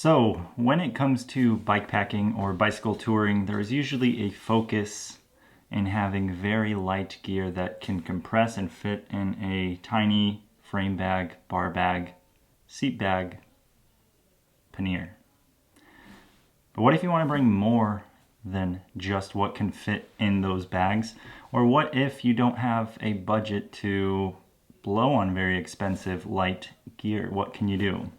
So when it comes to bike packing or bicycle touring, there is usually a focus in having very light gear that can compress and fit in a tiny frame bag, bar bag, seat bag, pannier. But what if you want to bring more than just what can fit in those bags? Or what if you don't have a budget to blow on very expensive light gear? What can you do?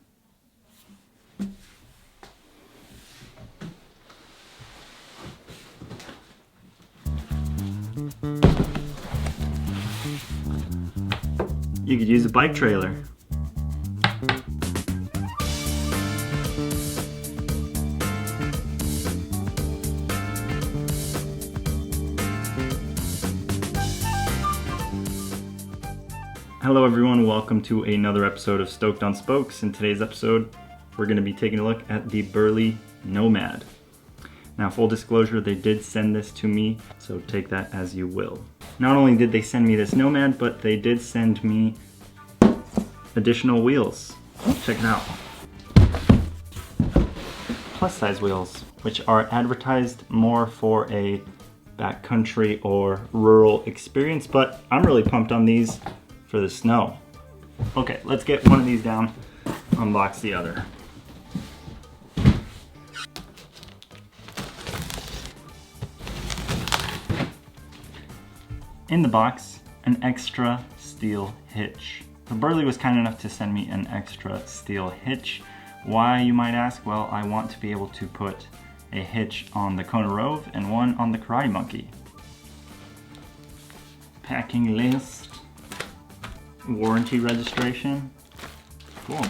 You could use a bike trailer. Hello everyone, welcome to another episode of Stoked on Spokes. In today's episode, we're going to be taking a look at the Burley Nomad. Now, full disclosure, they did send this to me, so take that as you will. Not only did they send me this Nomad, but they did send me additional wheels. Check it out. Plus size wheels, which are advertised more for a backcountry or rural experience, but I'm really pumped on these for the snow. Okay, let's get one of these down, unbox the other. In the box, an extra steel hitch. So Burley was kind enough to send me an extra steel hitch. Why, you might ask? Well, I want to be able to put a hitch on the Kona Rove and one on the Karate Monkey. Packing list. Warranty registration. Cool.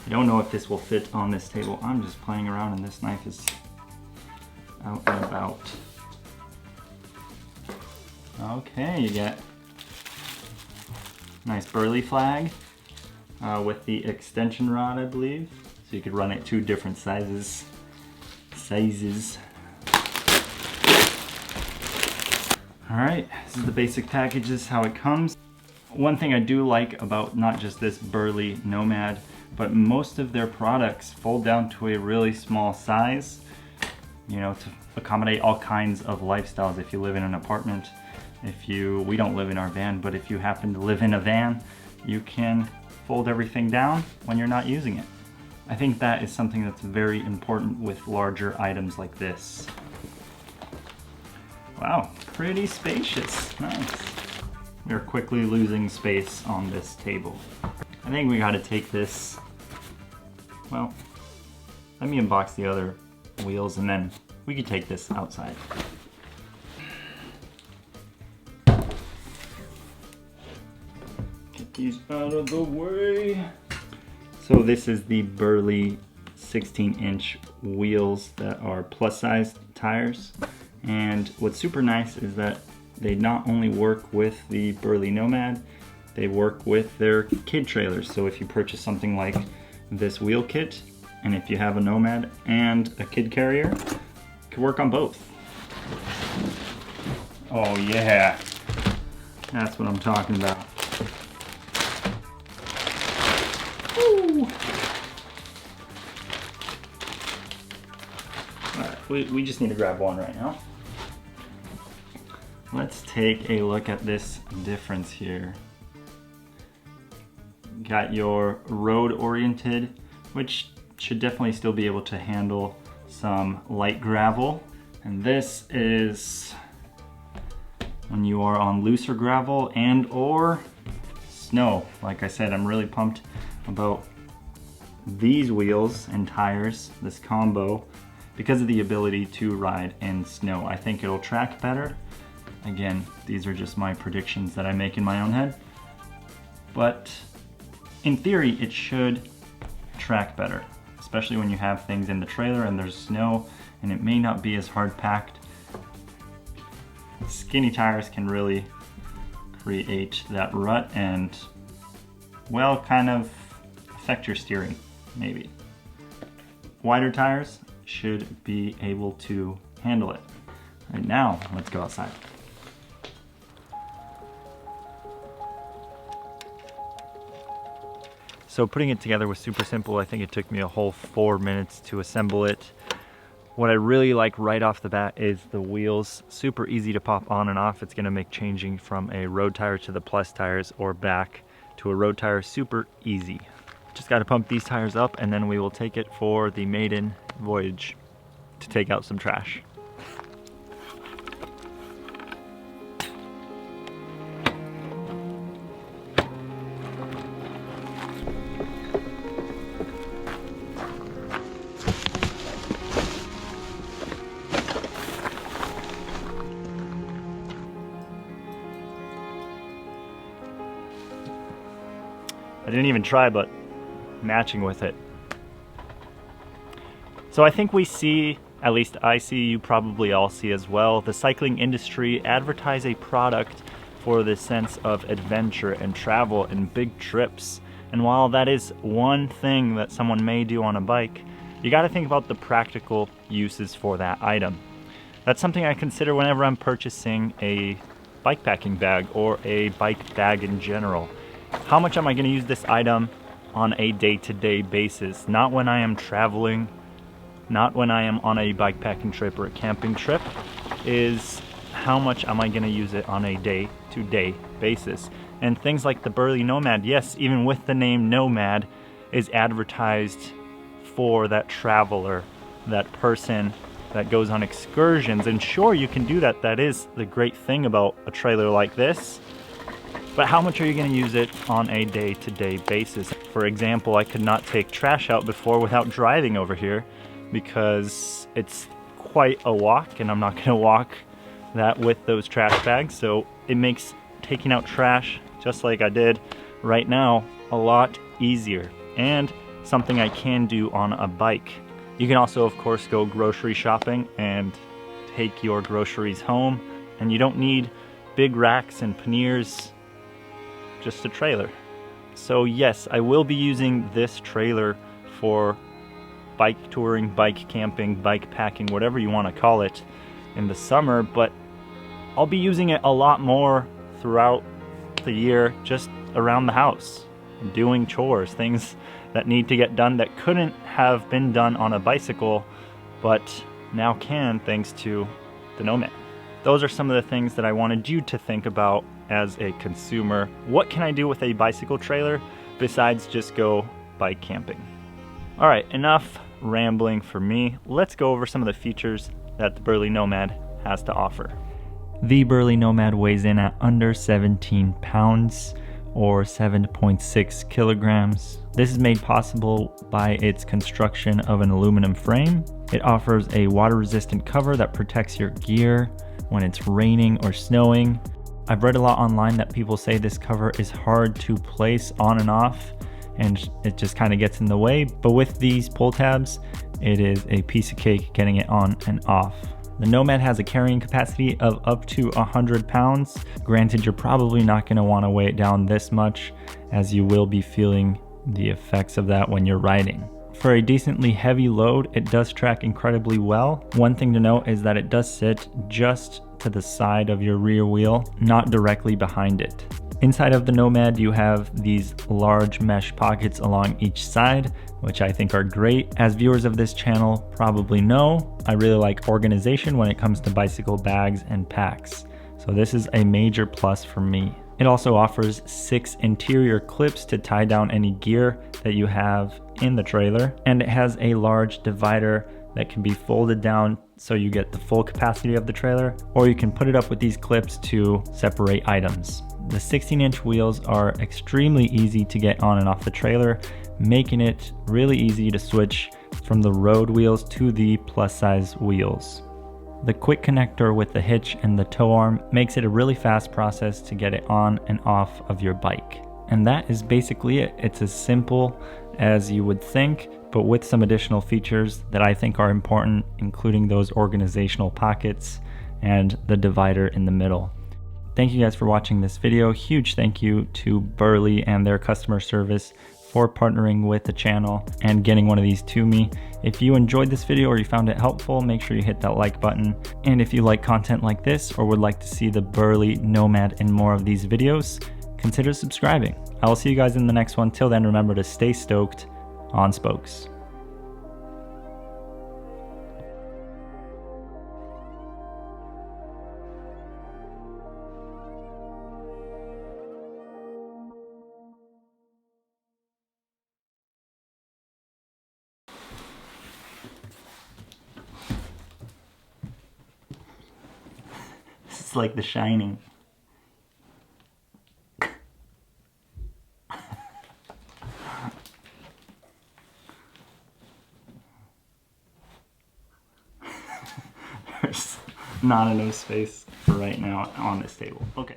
I don't know if this will fit on this table. I'm just playing around and this knife is out and about. Okay, you get nice Burley flag with the extension rod, I believe. So you could run it two different sizes. All right, this is the basic package. This is how it comes. One thing I do like about not just this Burley Nomad, but most of their products fold down to a really small size, you know, to accommodate all kinds of lifestyles. If you live in an apartment, we don't live in our van, but if you happen to live in a van, you can fold everything down when you're not using it. I think that is something that's very important with larger items like this. Wow, pretty spacious, nice. We are quickly losing space on this table. I think we gotta take this, well, let me unbox the other wheels and then we could take this outside. Get these out of the way. So this is the Burley 16-inch wheels that are plus-sized tires. And what's super nice is that they not only work with the Burley Nomad, they work with their kid trailers. So if you purchase something like this wheel kit, and if you have a Nomad and a kid carrier, it can work on both. Oh yeah, that's what I'm talking about. Woo. All right, we just need to grab one right now. Let's take a look at this difference here. Got your road oriented, which should definitely still be able to handle some light gravel. And this is when you are on looser gravel and or snow. Like I said, I'm really pumped about these wheels and tires, this combo, because of the ability to ride in snow. I think it'll track better. Again, these are just my predictions that I make in my own head. But in theory, it should track better, especially when you have things in the trailer and there's snow and it may not be as hard packed. Skinny tires can really create that rut and, well, kind of affect your steering, maybe. Wider tires should be able to handle it. All right, now let's go outside. So putting it together was super simple. I think it took me a whole 4 minutes to assemble it. What I really like right off the bat is the wheels. Super easy to pop on and off. It's gonna make changing from a road tire to the plus tires or back to a road tire super easy. Just gotta pump these tires up and then we will take it for the maiden voyage to take out some trash. I didn't even try, but matching with it. So I think we see, at least I see, you probably all see as well, the cycling industry advertise a product for the sense of adventure and travel and big trips. And while that is one thing that someone may do on a bike, you got to think about the practical uses for that item. That's something I consider whenever I'm purchasing a bike packing bag or a bike bag in general. How much am I going to use this item on a day-to-day basis? Not when I am traveling, not when I am on a bikepacking trip or a camping trip, is how much am I going to use it on a day-to-day basis. And things like the Burley Nomad, yes, even with the name Nomad, is advertised for that traveler, that person that goes on excursions. And sure, you can do that. That is the great thing about a trailer like this. But how much are you going to use it on a day-to-day basis? For example, I could not take trash out before without driving over here because it's quite a walk and I'm not going to walk that with those trash bags. So it makes taking out trash, just like I did right now, a lot easier and something I can do on a bike. You can also, of course, go grocery shopping and take your groceries home, and you don't need big racks and panniers, just a trailer. So yes, I will be using this trailer for bike touring, bike camping, bike packing, whatever you want to call it in the summer, but I'll be using it a lot more throughout the year just around the house, doing chores, things that need to get done that couldn't have been done on a bicycle, but now can thanks to the Nomad. Those are some of the things that I wanted you to think about as a consumer. What can I do with a bicycle trailer besides just go bike camping? All right, enough rambling for me. Let's go over some of the features that the Burley Nomad has to offer. The Burley Nomad weighs in at under 17 pounds or 7.6 kilograms. This is made possible by its construction of an aluminum frame. It offers a water-resistant cover that protects your gear when it's raining or snowing. I've read a lot online that people say this cover is hard to place on and off and it just kind of gets in the way, but with these pull tabs, it is a piece of cake getting it on and off. The Nomad has a carrying capacity of up to 100 pounds. Granted, you're probably not going to want to weigh it down this much, as you will be feeling the effects of that when you're riding. For a decently heavy load, it does track incredibly well. One thing to note is that it does sit just to the side of your rear wheel, not directly behind it. Inside of the Nomad, you have these large mesh pockets along each side, which I think are great. As viewers of this channel probably know, I really like organization when it comes to bicycle bags and packs. So this is a major plus for me. It also offers 6 interior clips to tie down any gear that you have in the trailer, and it has a large divider that can be folded down so you get the full capacity of the trailer, or you can put it up with these clips to separate items. The 16-inch wheels are extremely easy to get on and off the trailer, making it really easy to switch from the road wheels to the plus size wheels. The quick connector with the hitch and the tow arm makes it a really fast process to get it on and off of your bike. And that is basically it. It's as simple as you would think, but with some additional features that I think are important, including those organizational pockets and the divider in the middle. Thank you guys for watching this video. Huge thank you to Burley and their customer service for partnering with the channel and getting one of these to me. If you enjoyed this video or you found it helpful, make sure you hit that like button. And if you like content like this or would like to see the Burley Nomad in more of these videos, consider subscribing. I will see you guys in the next one. Till then, remember to stay stoked on spokes. It's like The Shining. There's not enough space for right now on this table. Okay.